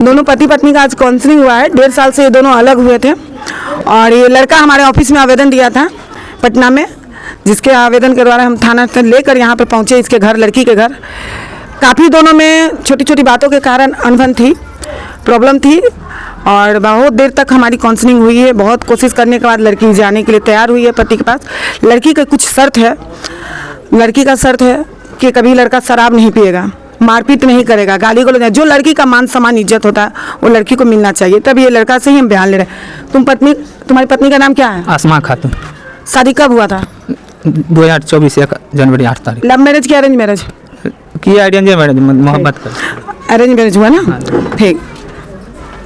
दोनों पति पत्नी का आज काउंसलिंग हुआ है। 1.5 साल से ये दोनों अलग हुए थे और ये लड़का हमारे ऑफिस में आवेदन दिया था पटना में, जिसके आवेदन के द्वारा हम थाना से लेकर यहाँ पे पहुँचे इसके घर, लड़की के घर। काफ़ी दोनों में छोटी छोटी बातों के कारण अनबन थी, प्रॉब्लम थी और बहुत देर तक हमारी काउंसलिंग हुई है। बहुत कोशिश करने के बाद लड़की जाने के लिए तैयार हुई है पति के पास। लड़की का कुछ शर्त है, लड़की का शर्त है कि कभी लड़का शराब नहीं पिएगा, मारपीट नहीं करेगा, गाली गलौज नहीं। जो लड़की का मान सम्मान इज्जत होता है वो लड़की को मिलना चाहिए। तब ये लड़का से ही हम बयान ले रहे हैं। तुम्हारी पत्नी का नाम क्या है? आसमा खातून। शादी कब हुआ था? 2024 जनवरी 8 तारीख। लव मैरिज की अरेंज मैरिज की? अरेंज मैरिज, मोहब्बत कर। अरेंज मैरिज हुआ ना? ठीक।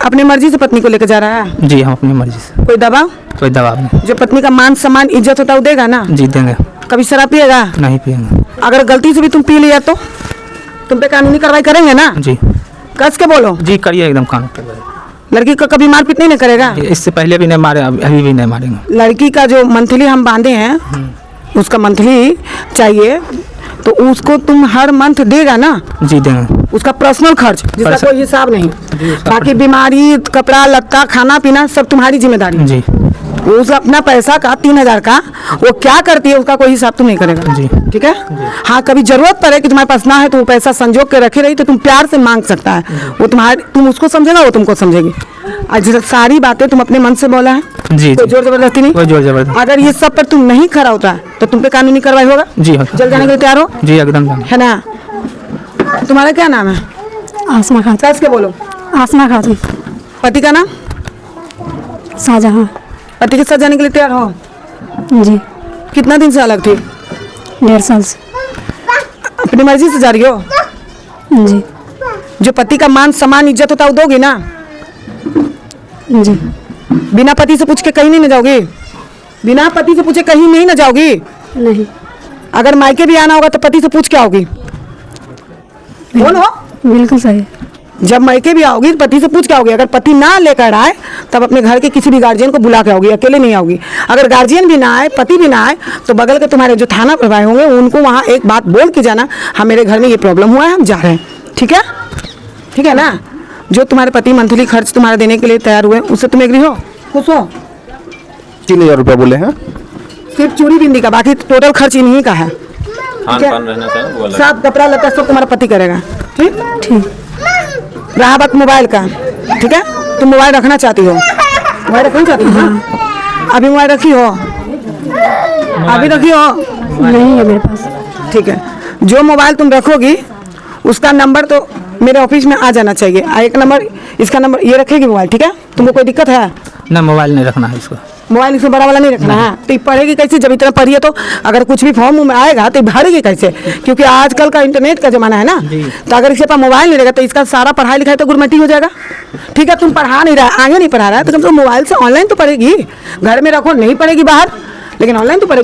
अपनी मर्जी से पत्नी को लेकर जा रहा है? जी हम अपनी मर्जी से। कोई दबाव? कोई दबाव नहीं। जो पत्नी का मान सम्मान इज्जत होता है वो देगा ना? जी देंगे। कभी शराब पिएगा? नहीं पिएंगे। अगर गलती से भी तुम पी लिया तो तुम पे कानूनी कार्रवाई करेंगे ना? जी। कस के बोलो। जी करिए, एकदम कानून पर। लड़की को कभी मारपीट नहीं करेगा? इससे पहले भी नहीं मारे, अभी भी नहीं मारेंगे। लड़की का जो मंथली हम बांधे हैं उसका मंथली चाहिए तो उसको तुम हर मंथ देगा ना? जी देंगे। उसका पर्सनल खर्च जिसका कोई हिसाब नहीं, बाकी बीमारी, कपड़ा लत्ता, खाना पीना सब तुम्हारी जिम्मेदारी। जी। उस अपना पैसा का 3000 का वो क्या करती है उसका कोई हिसाब तुम नहीं करेगा। जी। ठीक है। हाँ, कभी जरूरत पड़े कि तुम्हारे पास ना है तो वो पैसा संजोग के रखे रही तो तुम प्यार से मांग सकता है। वो तुम उसको समझेगा, वो तुमको समझेगी। आज सारी बातें तुम अपने मन से बोला है। जी। कोई जोर जबरदस्ती नहीं। कोई जोर जबरदस्ती। अगर ये सब पर तुम नहीं खड़ा होता है तो तुम पे कानूनी कार्रवाई होगा। जी। जल जाने के लिए तैयार हो? जी एकदम है ना? तुम्हारा क्या नाम है? आसमा खातून। कस के बोलो। आसमा खातून। पति का नाम? शाहजहां। पति के साथ जाने के लिए तैयार हो? जी। कितना दिन से अलग थी? 1.5 साल से। अपनी मर्जी से जा रही हो? जी। जो पति का मान सम्मान इज्जत होता है वो दोगी ना? जी। बिना पति से पूछ के कहीं नहीं न जाओगी? बिना पति से पूछे कहीं नहीं न जाओगी? नहीं। अगर मायके भी आना होगा तो पति से पूछ के आओगी? बोलो। बिल्कुल सही। जब मायके भी आओगी तो पति से पूछ के आओगी। अगर पति ना लेकर आए तब अपने घर के किसी भी गार्जियन को बुला के आओगी, अकेले नहीं आओगी। अगर गार्जियन भी ना आए, पति भी ना आए तो बगल के तुम्हारे जो थाना प्रभारी होंगे उनको वहाँ एक बात बोल के जाना, हाँ मेरे घर में ये प्रॉब्लम हुआ है, हम जा रहे हैं। ठीक है? ठीक है ना? जो तुम्हारे पति मंथली खर्च तुम्हारा देने के लिए तैयार हुए उससे तुम एग्री हो? खुश हो? 3000 रुपये बोले हैं। सिर्फ चूड़ी बिंदी का, बाकी टोटल खर्च इन्हीं का है। सब कपड़ा लत्ता सब तुम्हारा पति करेगा। ठीक ठीक। रहा बात मोबाइल का, ठीक है? तुम मोबाइल रखना चाहती हो? मोबाइल रखना चाहती हो? अभी मोबाइल रखी हो? अभी रखी हो? नहीं है मेरे पास। ठीक है। जो मोबाइल तुम रखोगी उसका नंबर तो मेरे ऑफिस में आ जाना चाहिए। एक नंबर, इसका नंबर ये रखेगी मोबाइल। ठीक है? तुमको कोई दिक्कत है? ना मोबाइल नहीं रखना है इसको। मोबाइल इसमें बड़ा वाला नहीं रखना है। तो पढ़ेगी कैसे? जब इतना पढ़ी है तो अगर कुछ भी फॉर्म में आएगा तो भरेगी कैसे? क्योंकि आजकल का इंटरनेट का जमाना है ना, तो अगर इसके पास मोबाइल नहीं रहेगा तो इसका सारा पढ़ाई लिखाई तो गुरमटी हो जाएगा। ठीक है? तुम पढ़ा नहीं रहा, आगे नहीं पढ़ा रहा है तो कम से कम मोबाइल से ऑनलाइन तो पढ़ेगी। घर में रखो, नहीं पढ़ेगी बाहर, लेकिन ऑनलाइन तो पढ़ेगी।